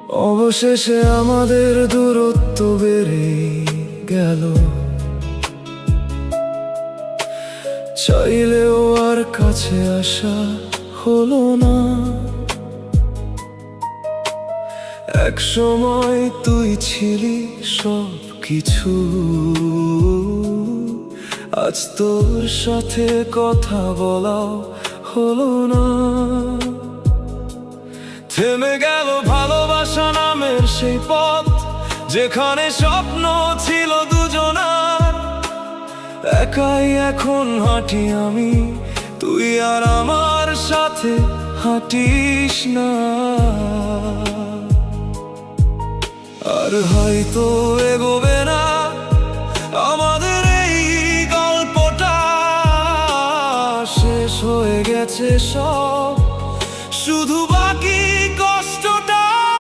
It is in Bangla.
অবশেষে আমাদের দূরত্ব বেড়ে গেল, চাইলেও আর কাছে আসা হলো না। এক সময় তুই ছিলি সব কিছু, আজ তোর সাথে কথা বলাও হলো না। থেমে গেল ভালোবাসা নামের সেই পথ, যেখানে স্বপ্ন ছিল দুজনার। একাই এখন হাঁটি আমি, তুই আর আমার সাথে হাঁটিস না। আর হয়তো এগোবে না আমাদের এই গল্পটা, শেষ হয়ে গেছে সব।